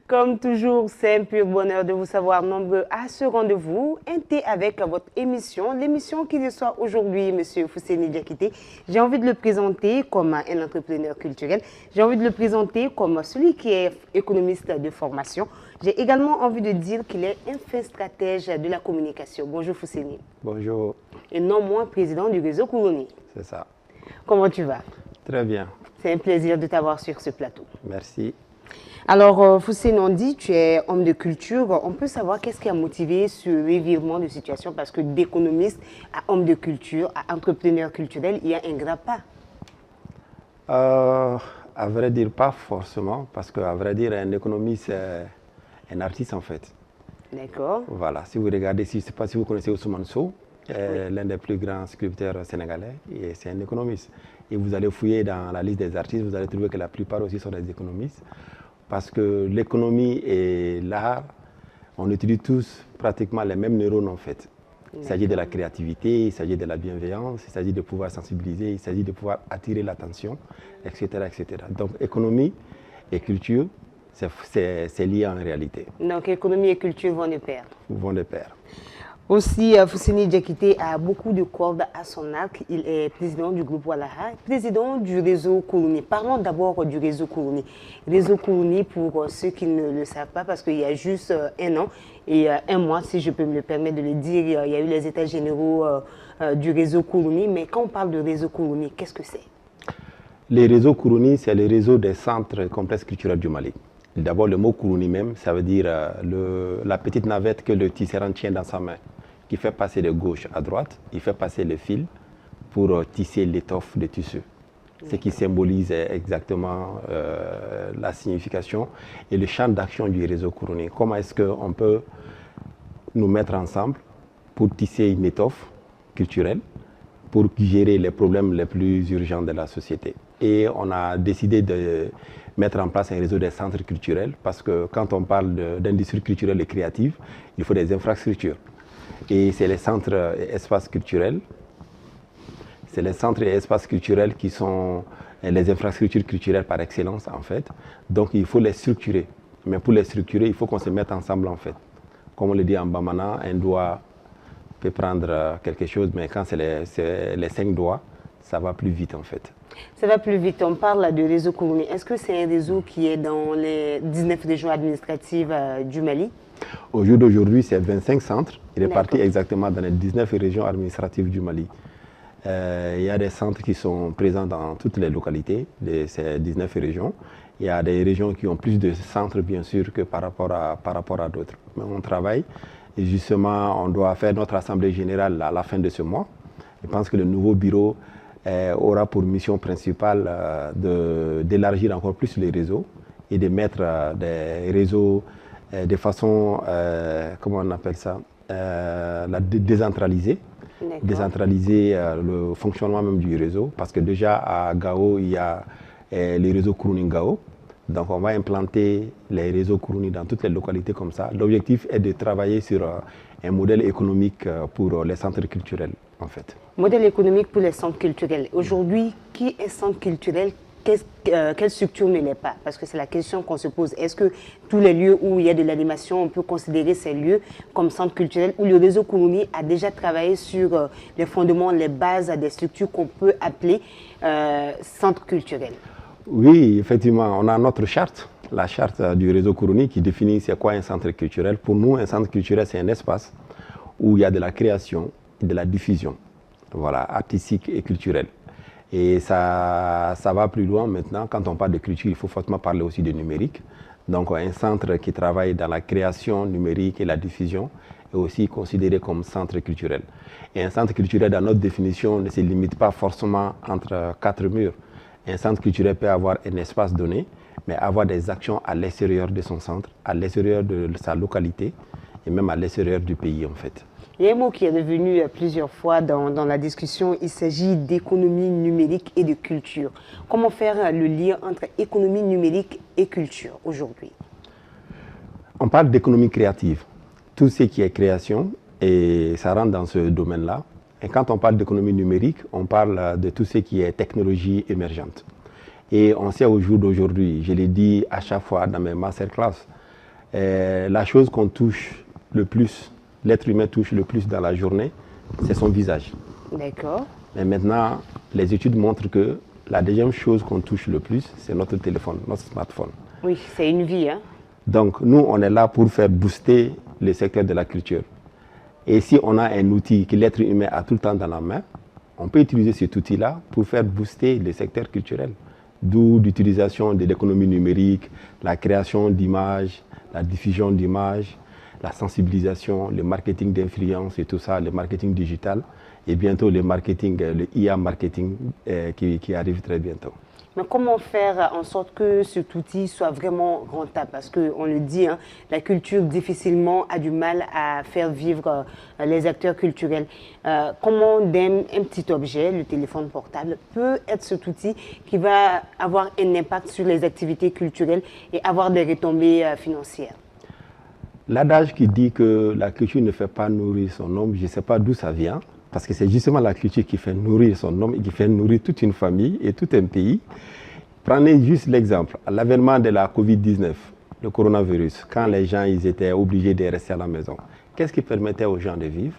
Comme toujours, c'est un pur bonheur de vous savoir nombreux à ce rendez-vous. Un thé avec votre émission, l'émission qui reçoit aujourd'hui M. Fousseni Diakité. J'ai envie de le présenter comme un entrepreneur culturel. J'ai envie de le présenter comme celui qui est économiste de formation. J'ai également envie de dire qu'il est un fin stratège de la communication. Bonjour Fousseni. Bonjour. Et non moins président du réseau Kourouni. C'est ça. Comment tu vas? Très bien. C'est un plaisir de t'avoir sur ce plateau. Merci. Alors, Fousseni, on dit tu es homme de culture. On peut savoir qu'est-ce qui a motivé ce revirement de situation parce que d'économiste à homme de culture, à entrepreneur culturel, il y a un grand pas. À vrai dire, pas forcément, parce qu'à vrai dire, un économiste, c'est un artiste en fait. D'accord. Voilà. Si vous regardez, je ne sais pas si vous connaissez Ousmane Sow, l'un des plus grands sculpteurs sénégalais, et c'est un économiste. Et vous allez fouiller dans la liste des artistes, vous allez trouver que la plupart aussi sont des économistes. Parce que l'économie et l'art, on utilise tous pratiquement les mêmes neurones en fait. Il s'agit de la créativité, il s'agit de la bienveillance, il s'agit de pouvoir sensibiliser, il s'agit de pouvoir attirer l'attention, etc., etc. Donc économie et culture, c'est lié en réalité. Donc, économie et culture vont de pair. Vont de pair. Aussi, Fousseni Diakité a beaucoup de cordes à son arc. Il est président du groupe Walaha, président du réseau Kourouni. Parlons d'abord du réseau Kourouni. Réseau Kourouni, pour ceux qui ne le savent pas, parce qu'il y a juste un an et un mois, si je peux me le permettre de le dire, il y a eu les états généraux du réseau Kourouni. Mais quand on parle de réseau Kourouni, qu'est-ce que c'est? Les réseaux Kourouni, c'est le réseau des centres complexes culturels du Mali. D'abord, le mot Kourouni même, ça veut dire la petite navette que le tisserand tient dans sa main, qui fait passer de gauche à droite, il fait passer le fil pour tisser l'étoffe de tissu. Ce qui symbolise exactement la signification et le champ d'action du réseau Kourouni. Comment est-ce qu'on peut nous mettre ensemble pour tisser une étoffe culturelle, pour gérer les problèmes les plus urgents de la société. Et on a décidé de mettre en place un réseau des centres culturels parce que quand on parle d'industrie culturelle et créative, il faut des infrastructures. Et c'est les centres et espaces culturels. C'est les centres et espaces culturels qui sont les infrastructures culturelles par excellence en fait. Donc il faut les structurer. Mais pour les structurer, il faut qu'on se mette ensemble en fait. Comme on le dit en Bamana, un doigt peut prendre quelque chose, mais quand c'est les 5 doigts, ça va plus vite en fait. Ça va plus vite. On parle de réseau Kourouni. Est-ce que c'est un réseau qui est dans les 19 régions administratives du Mali? Au jour d'aujourd'hui, c'est 25 centres. Il est parti exactement dans les 19 régions administratives du Mali. Il y a des centres qui sont présents dans toutes les localités de ces 19 régions. Il y a des régions qui ont plus de centres, bien sûr, que par rapport à d'autres. Mais on travaille et justement, on doit faire notre assemblée générale à la fin de ce mois. Je pense que le nouveau bureau aura pour mission principale d'élargir encore plus les réseaux et de mettre des réseaux de façon, comment on appelle ça, décentraliser le fonctionnement même du réseau. Parce que déjà à Gao, il y a les réseaux Kourouni Gao. Donc on va implanter les réseaux Kourouni dans toutes les localités comme ça. L'objectif est de travailler sur un modèle économique pour les centres culturels en fait. Modèle économique pour les centres culturels. Aujourd'hui, qui est centre culturel? Quelle structure ne l'est pas? Parce que c'est la question qu'on se pose. Est-ce que tous les lieux où il y a de l'animation, on peut considérer ces lieux comme centres culturels, où le réseau Kourouni a déjà travaillé sur les fondements, les bases des structures qu'on peut appeler centres culturels? Oui, effectivement, on a notre charte, la charte du réseau Kourouni qui définit c'est quoi un centre culturel. Pour nous, un centre culturel, c'est un espace où il y a de la création et de la diffusion, voilà, artistique et culturelle. Et ça va plus loin maintenant. Quand on parle de culture, il faut forcément parler aussi de numérique. Donc un centre qui travaille dans la création numérique et la diffusion est aussi considéré comme centre culturel. Et un centre culturel, dans notre définition, ne se limite pas forcément entre 4 murs. Un centre culturel peut avoir un espace donné, mais avoir des actions à l'extérieur de son centre, à l'extérieur de sa localité et même à l'extérieur du pays en fait. Il y a un mot qui est revenu plusieurs fois dans la discussion, il s'agit d'économie numérique et de culture. Comment faire le lien entre économie numérique et culture aujourd'hui? On parle d'économie créative. Tout ce qui est création, et ça rentre dans ce domaine-là. Et quand on parle d'économie numérique, on parle de tout ce qui est technologie émergente. Et on sait au jour d'aujourd'hui, je l'ai dit à chaque fois dans mes masterclass, La chose qu'on touche le plus, l'être humain touche le plus dans la journée, c'est son visage. D'accord. Mais maintenant, les études montrent que la deuxième chose qu'on touche le plus, c'est notre téléphone, notre smartphone. Oui, c'est une vie, hein. Donc, nous, on est là pour faire booster le secteur de la culture. Et si on a un outil que l'être humain a tout le temps dans la main, on peut utiliser cet outil-là pour faire booster le secteur culturel. D'où l'utilisation de l'économie numérique, la création d'images, la diffusion d'images, la sensibilisation, le marketing d'influence et tout ça, le marketing digital et bientôt le marketing, le IA marketing qui arrive très bientôt. Mais comment faire en sorte que cet outil soit vraiment rentable? Parce qu'on le dit, hein, la culture difficilement a du mal à faire vivre les acteurs culturels. Comment un petit objet, le téléphone portable, peut être cet outil qui va avoir un impact sur les activités culturelles et avoir des retombées financières? L'adage qui dit que la culture ne fait pas nourrir son homme, je ne sais pas d'où ça vient, parce que c'est justement la culture qui fait nourrir son homme et qui fait nourrir toute une famille et tout un pays. Prenez juste l'exemple, à l'avènement de la Covid-19, le coronavirus, quand les gens ils étaient obligés de rester à la maison, qu'est-ce qui permettait aux gens de vivre?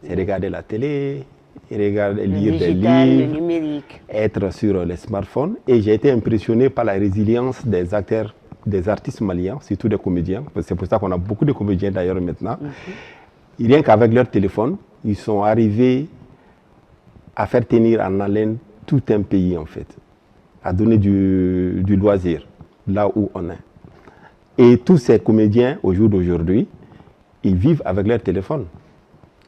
C'est regarder la télé, lire des livres, le numérique, être sur les smartphones. Et j'ai été impressionné par la résilience des acteurs, des artistes maliens, surtout des comédiens. C'est pour ça qu'on a beaucoup de comédiens d'ailleurs maintenant. Et rien qu'avec leur téléphone, ils sont arrivés à faire tenir en haleine tout un pays en fait, à donner du loisir là où on est. Et tous ces comédiens au jour d'aujourd'hui, ils vivent avec leur téléphone.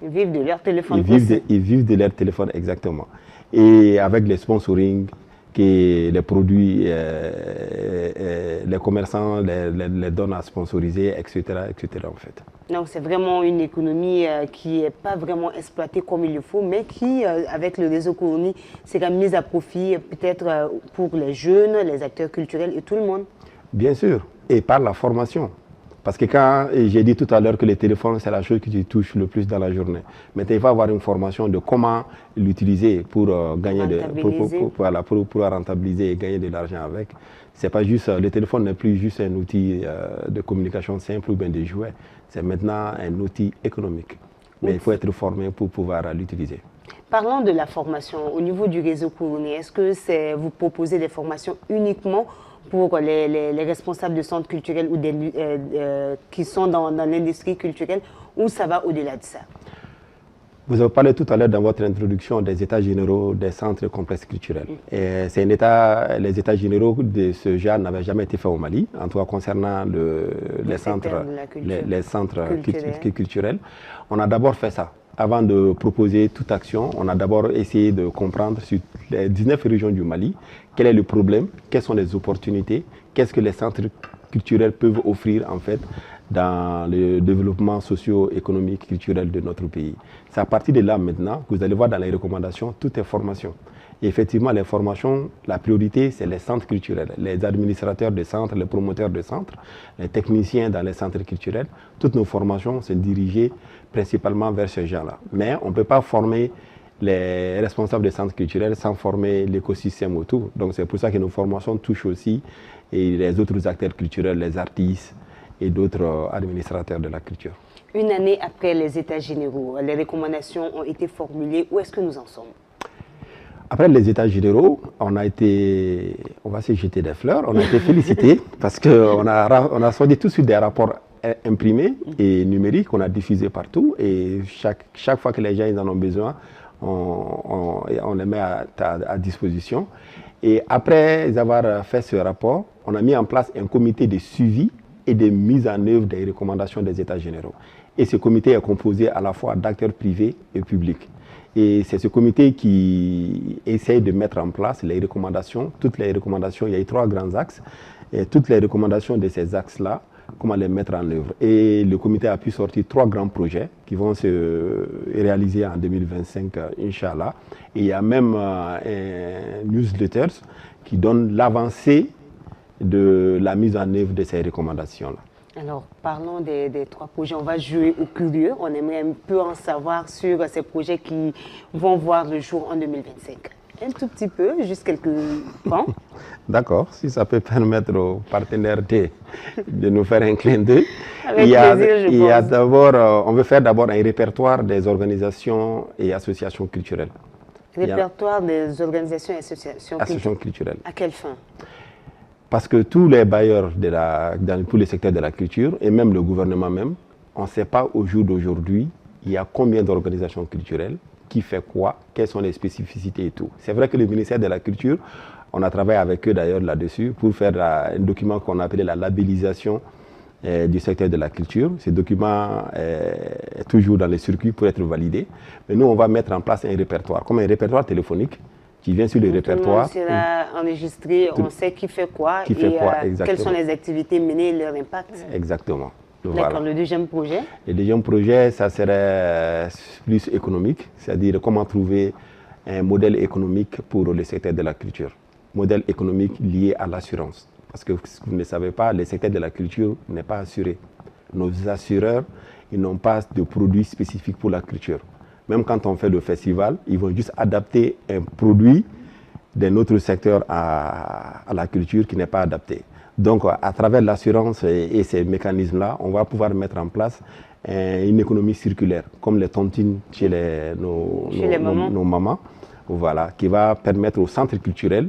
Ils vivent de leur téléphone. Ils vivent de leur téléphone, exactement. Et avec les sponsoring, que les produits, les commerçants les donnent à sponsoriser, etc., etc. en fait. Donc c'est vraiment une économie qui n'est pas vraiment exploitée comme il le faut, mais qui, avec le réseau Kourouni, sera mise à profit peut-être pour les jeunes, les acteurs culturels et tout le monde. Bien sûr, et par la formation. Parce que quand j'ai dit tout à l'heure que le téléphone, c'est la chose que tu touches le plus dans la journée. Maintenant, il faut avoir une formation de comment l'utiliser pour gagner pour rentabiliser et gagner de l'argent avec. C'est pas juste, le téléphone n'est plus juste un outil de communication simple ou bien de jouets. C'est maintenant un outil économique. Mais il faut être formé pour pouvoir l'utiliser. Parlons de la formation. Au niveau du réseau Kourouni, est-ce que vous proposez des formations uniquement pour les responsables de centres culturels ou qui sont dans l'industrie culturelle, ou ça va au-delà de ça? Vous avez parlé tout à l'heure dans votre introduction des états généraux des centres complexes culturels. Les états généraux de ce genre n'avaient jamais été faits au Mali, en tout cas concernant les centres culturels. On a d'abord fait ça. Avant de proposer toute action, on a d'abord essayé de comprendre sur les 19 régions du Mali, quel est le problème, quelles sont les opportunités, qu'est-ce que les centres culturels peuvent offrir en fait dans le développement socio-économique culturel de notre pays. C'est à partir de là maintenant que vous allez voir dans les recommandations, tout est formation. Et effectivement, les formations, la priorité, c'est les centres culturels, les administrateurs de centres, les promoteurs de centres, les techniciens dans les centres culturels. Toutes nos formations sont dirigées principalement vers ces gens-là. Mais on ne peut pas former les responsables des centres culturels sans former l'écosystème autour. Donc c'est pour ça que nos formations touchent aussi les autres acteurs culturels, les artistes et d'autres administrateurs de la culture. Une année après les États généraux, les recommandations ont été formulées. Où est-ce que nous en sommes? Après les États généraux, on va se jeter des fleurs, on a été félicités parce qu'on a sorti tout de suite des rapports imprimés et numériques qu'on a diffusés partout. Et chaque fois que les gens en ont besoin, on les met à disposition. Et après avoir fait ce rapport, on a mis en place un comité de suivi et de mise en œuvre des recommandations des États généraux. Et ce comité est composé à la fois d'acteurs privés et publics. Et c'est ce comité qui essaye de mettre en place les recommandations, toutes les recommandations. Il y a eu 3 grands axes, et toutes les recommandations de ces axes-là, comment les mettre en œuvre. Et le comité a pu sortir 3 grands projets qui vont se réaliser en 2025, Inch'Allah. Et il y a même un newsletter qui donne l'avancée de la mise en œuvre de ces recommandations-là. Alors, parlons des 3 projets. On va jouer au curieux. On aimerait un peu en savoir sur ces projets qui vont voir le jour en 2025. Un tout petit peu, juste quelques points. D'accord, si ça peut permettre aux partenaires de nous faire un clin d'œil. Avec plaisir, il y a d'abord, on veut faire d'abord un répertoire des organisations et associations culturelles. Répertoire des organisations et associations culturelles. À quelle fin? Parce que tous les bailleurs dans tous les secteurs de la culture, et même le gouvernement même, on ne sait pas au jour d'aujourd'hui, il y a combien d'organisations culturelles, qui fait quoi, quelles sont les spécificités et tout. C'est vrai que le ministère de la Culture, on a travaillé avec eux d'ailleurs là-dessus pour faire un document qu'on appelait la labellisation du secteur de la culture. Ce document est toujours dans les circuits pour être validé. Mais nous, on va mettre en place un répertoire, comme un répertoire téléphonique qui vient sur le répertoire. Tout le monde sera enregistré, on sait qui fait quoi quelles sont les activités menées et leur impact. Exactement. D'accord, voilà. Le deuxième projet? Le deuxième projet, ça serait plus économique, c'est-à-dire comment trouver un modèle économique pour le secteur de la culture. Modèle économique lié à l'assurance. Parce que vous ne le savez pas, le secteur de la culture n'est pas assuré. Nos assureurs, ils n'ont pas de produits spécifiques pour la culture. Même quand on fait le festival, ils vont juste adapter un produit d'un autre secteur à la culture qui n'est pas adapté. Donc, à travers l'assurance et ces mécanismes-là, on va pouvoir mettre en place une économie circulaire, comme les tontines chez nos mamans, voilà, qui va permettre aux centres culturels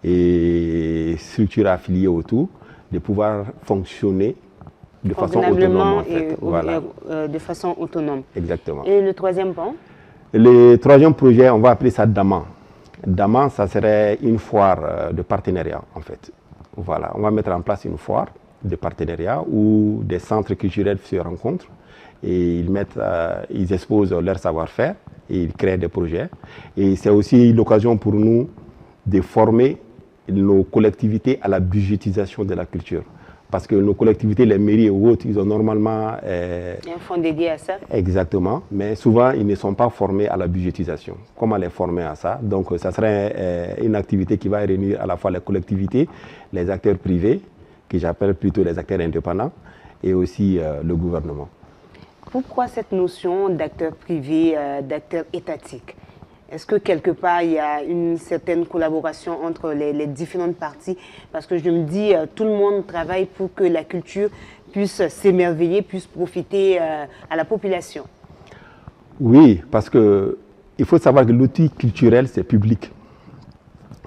et structures affiliées autour de pouvoir fonctionner de façon autonome. En fait. De façon autonome. Exactement. Et le troisième point? Le troisième projet, on va appeler ça Daman. Daman, ça serait une foire de partenariat, en fait. Voilà, on va mettre en place une foire de partenariat où des centres culturels se rencontrent et ils exposent leur savoir-faire et ils créent des projets. Et c'est aussi l'occasion pour nous de former nos collectivités à la budgétisation de la culture. Parce que nos collectivités, les mairies et autres, ils ont normalement... un fonds dédié à ça. Exactement, mais souvent, ils ne sont pas formés à la budgétisation. Comment les former à ça? Donc, ça serait une activité qui va réunir à la fois les collectivités, les acteurs privés, que j'appelle plutôt les acteurs indépendants, et aussi le gouvernement. Pourquoi cette notion d'acteur privé, d'acteur étatique? Est-ce que quelque part, il y a une certaine collaboration entre les différentes parties? Parce que je me dis, tout le monde travaille pour que la culture puisse s'émerveiller, puisse profiter à la population. Oui, parce qu'il faut savoir que l'outil culturel, c'est public.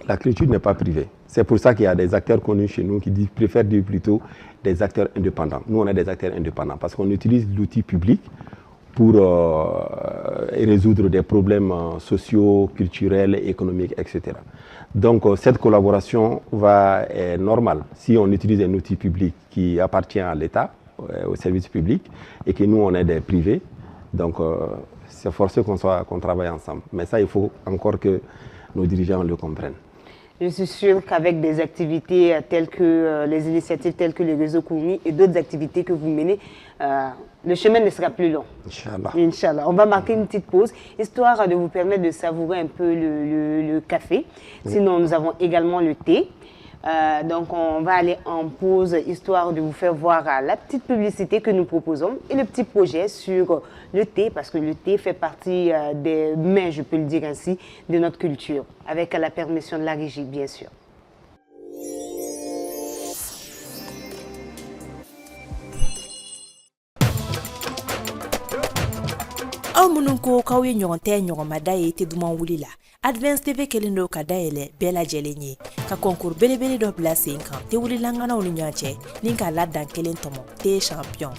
La culture n'est pas privée. C'est pour ça qu'il y a des acteurs connus chez nous qui préfèrent dire plutôt des acteurs indépendants. Nous, on est des acteurs indépendants parce qu'on utilise l'outil public pour résoudre des problèmes sociaux, culturels, économiques, etc. Donc, cette collaboration est normale. Si on utilise un outil public qui appartient à l'État, au service public, et que nous, on est des privés, donc c'est forcé qu'on travaille ensemble. Mais ça, il faut encore que nos dirigeants le comprennent. Je suis sûre qu'avec des activités telles que les initiatives telles que les réseaux Kourouni et d'autres activités que vous menez, le chemin ne sera plus long. Inch'Allah. Inch'Allah. On va marquer une petite pause, histoire de vous permettre de savourer un peu le café. Sinon, nous avons également le thé. Donc, on va aller en pause, histoire de vous faire voir la petite publicité que nous proposons et le petit projet sur le thé, parce que le thé fait partie des mains, je peux le dire ainsi, de notre culture, avec la permission de la régie, bien sûr. aw minnu ko k'aw ye ɲɔgɔn tɛ ɲɔgɔnmada ye tɛ duman wuli la Advance TV kelen do ka dayɛlɛ bɛɛ lajɛlen ye ka kɔnkur belebele dɔ bila sen kan tɛ wulilanganaw ni ɲɔgɔn cɛ ni k'a ladan kelen tɔmɔ tɛ champion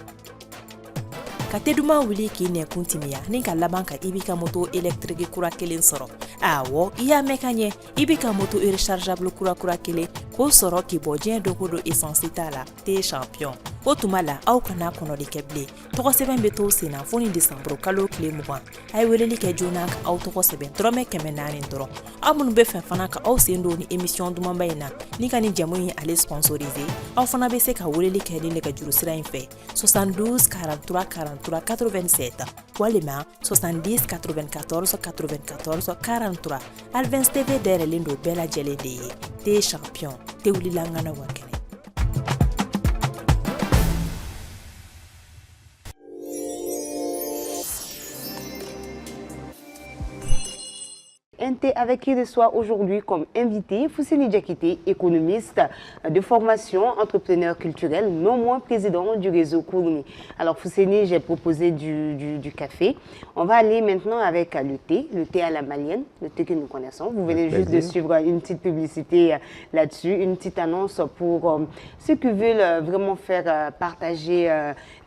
ka tɛ duman wuli k'i nɛkun timiya ni ka laban ka i b'i ka moto électrique kura kelen sɔrɔ awɔ i y'a mɛn ka ɲɛ i b'i ka moto rechargeable kura kelen k'o sɔrɔ k'i bɔ diɲɛ dogo do essence t'a la tɛ champion o tuma la aw kana kɔnɔli kɛ bilen tɔgɔ sɛbɛn bɛ to sen na fo ni décembre kalo tile 20 a ye weleli kɛ joona ka aw tɔgɔ sɛbɛn dɔrɔmɛ 400 dɔrɔn aw minnu bɛ fɛ fana ka aw sen don ni émission dumanba in na ni ka ni jamu in ale sponsorisé aw fana bɛ se ka weleli kɛ ni nɛgɛjuru sira in fɛ 72 43 43 87 walima 70 94 94 43 Advance TV dayɛlɛlen do bɛɛ lajɛlen de ye te champion te wulilangana wa kɛnɛ. Un Conté avec qui reçoit aujourd'hui comme invité Fousseni Diakité, économiste de formation, entrepreneur culturel, non moins président du réseau Kourouni. Alors Fousseni, j'ai proposé du café. On va aller maintenant avec le thé à la malienne, le thé que nous connaissons. Vous venez juste de suivre une petite publicité là-dessus, une petite annonce pour ceux qui veulent vraiment faire partager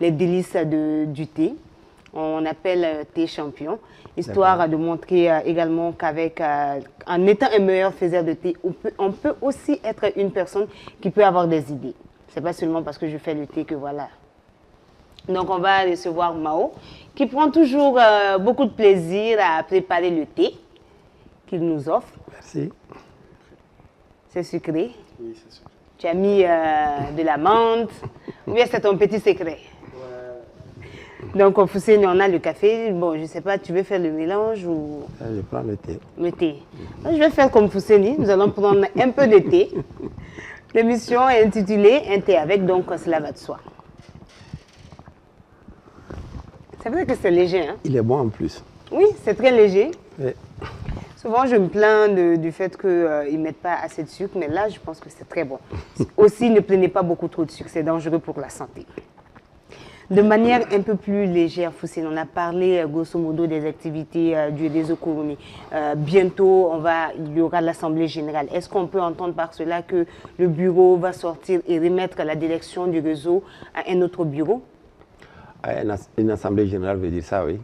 les délices du thé. On appelle thé champion, histoire de montrer également qu'avec, en étant un meilleur faiseur de thé, on peut aussi être une personne qui peut avoir des idées. C'est pas seulement parce que je fais le thé que voilà. Donc on va recevoir Mao, qui prend toujours beaucoup de plaisir à préparer le thé qu'il nous offre. Merci. C'est sucré. Oui, c'est sucré. Tu as mis de la menthe, ou bien c'est ton petit secret? Donc, Fousseni, on a le café. Bon, je ne sais pas, tu veux faire le mélange ou... Je prends le thé. Le thé. Je vais faire comme Fousseni. Nous allons prendre un peu de thé. L'émission est intitulée Un thé avec, donc cela va de soi. C'est vrai que c'est léger, hein? Il est bon en plus. Oui, c'est très léger. Oui. Souvent, je me plains du fait qu'ils ne mettent pas assez de sucre, mais là, je pense que c'est très bon. Aussi, ne prenez pas beaucoup trop de sucre, c'est dangereux pour la santé. De manière un peu plus légère, Fousseni, on a parlé grosso modo des activités du réseau Kourouni. Bientôt, il y aura l'Assemblée générale. Est-ce qu'on peut entendre par cela que le bureau va sortir et remettre la direction du réseau à un autre bureau? Une assemblée générale veut dire ça, oui.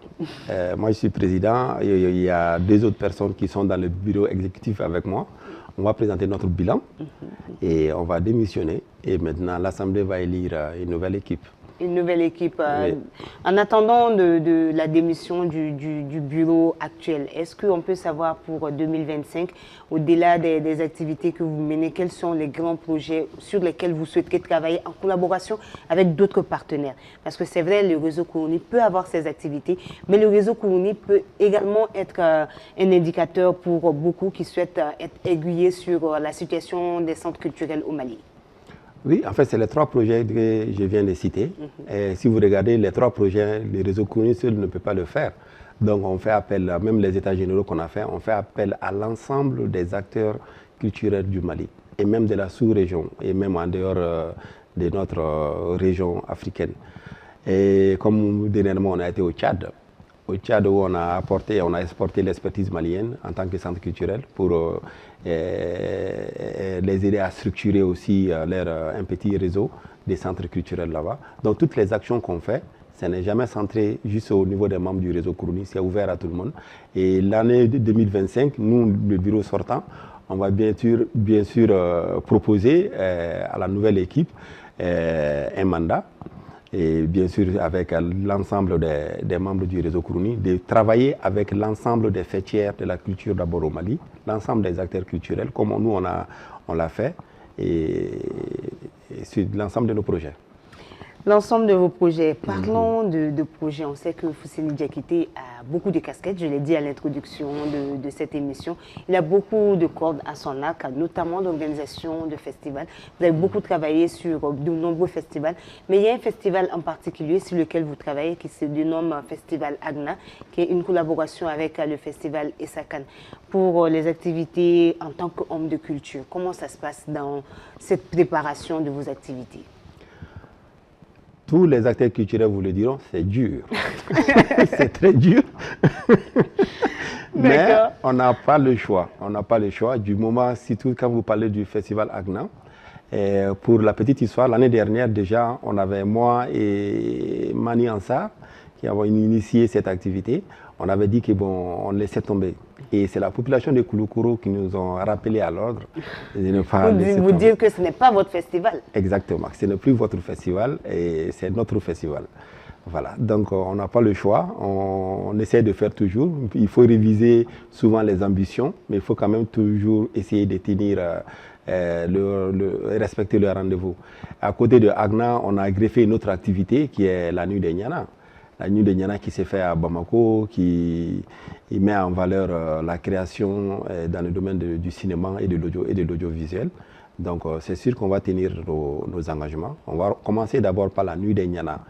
Moi, je suis président. Il y a 2 autres personnes qui sont dans le bureau exécutif avec moi. On va présenter notre bilan et on va démissionner. Et maintenant, l'assemblée va élire une nouvelle équipe. Une nouvelle équipe. Oui. En attendant de la démission du bureau actuel, est-ce qu'on peut savoir pour 2025, au-delà des activités que vous menez, quels sont les grands projets sur lesquels vous souhaiterez travailler en collaboration avec d'autres partenaires? Parce que c'est vrai, le réseau Kourouni peut avoir ses activités, mais le réseau Kourouni peut également être un indicateur pour beaucoup qui souhaitent être aiguillés sur la situation des centres culturels au Mali. Oui, en fait, c'est les 3 projets que je viens de citer. Et si vous regardez les 3 projets, le réseau Kourouni seul ne peut pas le faire. Donc, on fait appel, même les états généraux qu'on a fait, on fait appel à l'ensemble des acteurs culturels du Mali, et même de la sous-région, et même en dehors de notre région africaine. Et comme dernièrement, on a été au Tchad. Au Tchad, où on a exporté l'expertise malienne en tant que centre culturel pour les aider à structurer aussi un petit réseau des centres culturels là-bas. Donc toutes les actions qu'on fait, ce n'est jamais centré juste au niveau des membres du réseau Kourouni, c'est ouvert à tout le monde. Et l'année 2025, nous, le bureau sortant, on va bien sûr proposer à la nouvelle équipe un mandat. Et bien sûr avec l'ensemble des membres du réseau Kourouni, de travailler avec l'ensemble des fêtières de la culture d'abord au Mali, l'ensemble des acteurs culturels, comme nous on l'a fait, et sur l'ensemble de nos projets. L'ensemble de vos projets. Parlons de projets. On sait que Fousseni Diakité a beaucoup de casquettes, je l'ai dit à l'introduction de cette émission. Il a beaucoup de cordes à son arc, notamment l'organisation de festivals. Vous avez beaucoup travaillé sur de nombreux festivals, mais il y a un festival en particulier sur lequel vous travaillez qui se dénomme Festival Agna, qui est une collaboration avec le festival Essakan. Pour les activités en tant qu'homme de culture, comment ça se passe dans cette préparation de vos activités? Tous les acteurs culturels vous le diront, c'est dur. C'est très dur. Mais on n'a pas le choix. On n'a pas le choix. Du moment, surtout quand vous parlez du festival Agna, pour la petite histoire, l'année dernière déjà, on avait moi et Mani Ansar qui avons initié cette activité. On avait dit que bon, on laissait tomber. Et c'est la population de Kouloukourou qui nous ont rappelé à l'ordre de ne pas laisser vous dire que ce n'est pas votre festival. Exactement, ce n'est plus votre festival et c'est notre festival. Voilà, donc on n'a pas le choix, on essaie de faire toujours. Il faut réviser souvent les ambitions, mais il faut quand même toujours essayer de tenir, respecter le rendez-vous. À côté de Agna, on a greffé une autre activité qui est la Nuit des Niana. La Nuit des Niana qui s'est faite à Bamako, qui met en valeur la création dans le domaine du cinéma et de l'audiovisuel. Donc c'est sûr qu'on va tenir nos engagements. On va commencer d'abord par la Nuit des Niana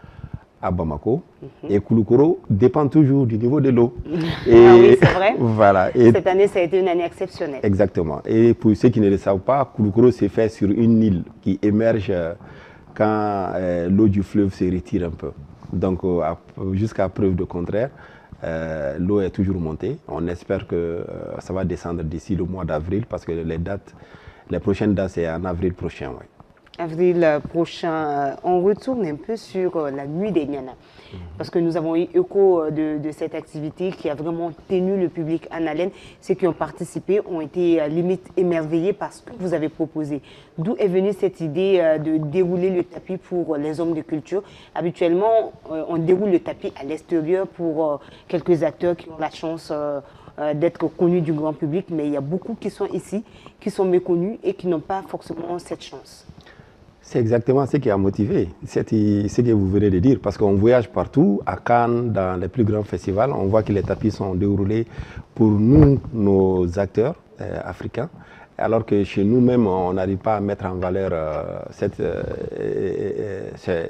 à Bamako. Et Kouloukoro dépend toujours du niveau de l'eau. Ah oui, c'est vrai. Voilà. Et cette année, ça a été une année exceptionnelle. Exactement. Et pour ceux qui ne le savent pas, Kouloukoro s'est fait sur une île qui émerge quand l'eau du fleuve se retire un peu. Donc, jusqu'à preuve de contraire, l'eau est toujours montée. On espère que ça va descendre d'ici le mois d'avril parce que les prochaines dates, c'est en avril prochain. Ouais. Avril prochain, on retourne un peu sur la nuit des Niana. Parce que nous avons eu écho de cette activité qui a vraiment tenu le public en haleine. Ceux qui ont participé ont été limite émerveillés par ce que vous avez proposé. D'où est venue cette idée de dérouler le tapis pour les hommes de culture? Habituellement, on déroule le tapis à l'extérieur pour quelques acteurs qui ont la chance d'être connus du grand public, mais il y a beaucoup qui sont ici, qui sont méconnus et qui n'ont pas forcément cette chance. C'est exactement ce qui a motivé, ce que vous venez de dire, parce qu'on voyage partout, à Cannes, dans les plus grands festivals, on voit que les tapis sont déroulés pour nous, nos acteurs africains, alors que chez nous-mêmes, on n'arrive pas à mettre en valeur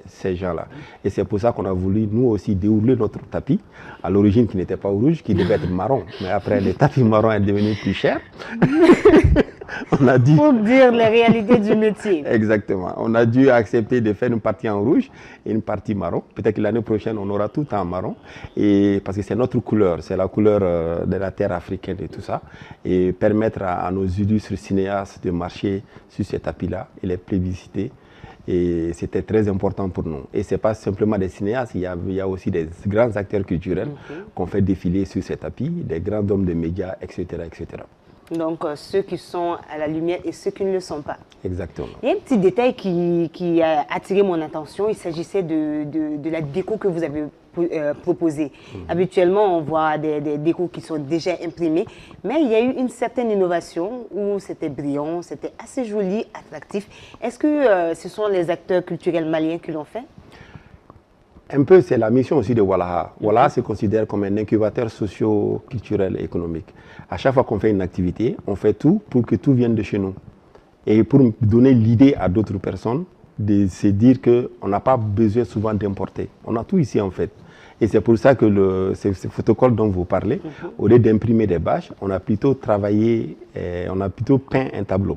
ces gens-là. Et c'est pour ça qu'on a voulu, nous aussi, dérouler notre tapis, à l'origine qui n'était pas rouge, qui devait être marron. Mais après, le tapis marron est devenu plus cher. On a dit... Pour dire les réalités du métier. Exactement. On a dû accepter de faire une partie en rouge et une partie marron. Peut-être que l'année prochaine, on aura tout en marron. Et parce que c'est notre couleur, c'est la couleur de la terre africaine et tout ça. Et permettre à nos illustres cinéastes de marcher sur ces tapis-là et les plébisciter. Et c'était très important pour nous. Et ce n'est pas simplement des cinéastes, il y a aussi des grands acteurs culturels qu'on fait défiler sur ces tapis, des grands hommes de médias, etc. etc. Donc, ceux qui sont à la lumière et ceux qui ne le sont pas. Exactement. Il y a un petit détail qui a attiré mon attention. Il s'agissait de la déco que vous avez proposée. Habituellement, on voit des décos qui sont déjà imprimés, mais il y a eu une certaine innovation où c'était brillant, c'était assez joli, attractif. Est-ce que ce sont les acteurs culturels maliens qui l'ont fait? Un peu, c'est la mission aussi de Wallaha. Wallaha se considère comme un incubateur socio-culturel et économique. À chaque fois qu'on fait une activité, on fait tout pour que tout vienne de chez nous. Et pour donner l'idée à d'autres personnes de se dire qu'on n'a pas besoin souvent d'importer. On a tout ici en fait. Et c'est pour ça que ce photocall dont vous parlez, au lieu d'imprimer des bâches, on a plutôt travaillé, on a plutôt peint un tableau.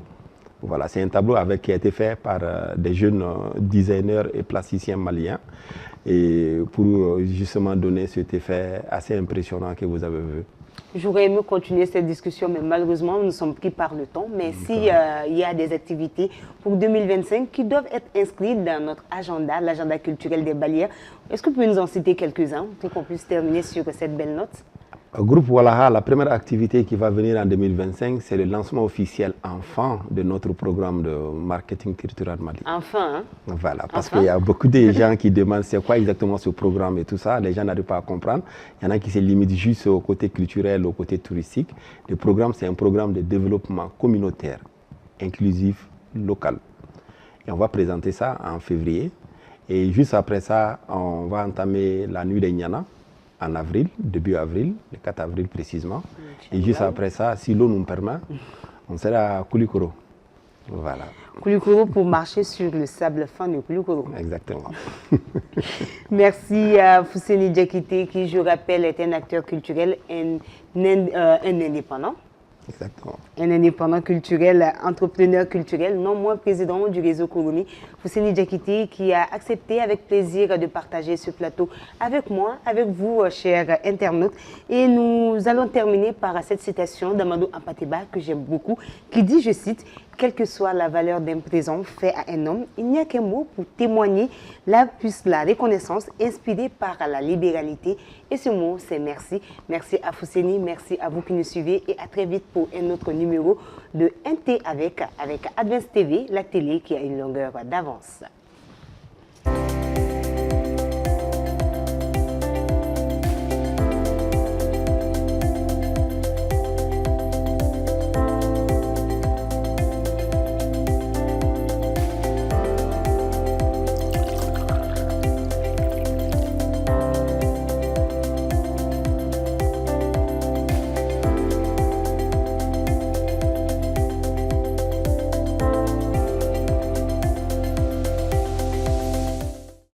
Voilà, c'est un tableau qui a été fait par des jeunes designers et plasticiens maliens. Et pour justement donner cet effet assez impressionnant que vous avez vu. J'aurais aimé continuer cette discussion, mais malheureusement, nous sommes pris par le temps. Mais s'il y a des activités pour 2025 qui doivent être inscrites dans notre agenda, l'agenda culturel des Balières, est-ce que vous pouvez nous en citer quelques-uns pour qu'on puisse terminer sur cette belle note? Groupe Wallaha, la première activité qui va venir en 2025, c'est le lancement officiel enfin de notre programme de marketing culturel Mali. Enfin, hein? Voilà, parce qu'il y a beaucoup de gens qui demandent c'est quoi exactement ce programme et tout ça. Les gens n'arrivent pas à comprendre. Il y en a qui se limitent juste au côté culturel, au côté touristique. Le programme, c'est un programme de développement communautaire, inclusif, local. Et on va présenter ça en février. Et juste après ça, on va entamer la nuit des Niana. En avril, début avril, le 4 avril précisément. Et juste après ça, si l'eau nous permet, on sera à Kouloukoro. Voilà. Kouloukoro pour marcher sur le sable fin de Kouloukoro. Exactement. Merci à Fousseni Diakité qui, je rappelle, est un acteur culturel, un indépendant. Exactement. Un indépendant culturel, entrepreneur culturel, non moins président du réseau Kourouni, Fousseni Diakité, qui a accepté avec plaisir de partager ce plateau avec moi, avec vous, chers internautes. Et nous allons terminer par cette citation d'Amadou Ampateba, que j'aime beaucoup, qui dit, je cite, « Quelle que soit la valeur d'un présent fait à un homme, il n'y a qu'un mot pour témoigner la reconnaissance inspirée par la libéralité. » Et ce mot, c'est merci. Merci à Fousseni, merci à vous qui nous suivez et à très vite pour un autre numéro de 1T avec Advance TV, la télé qui a une longueur d'avance.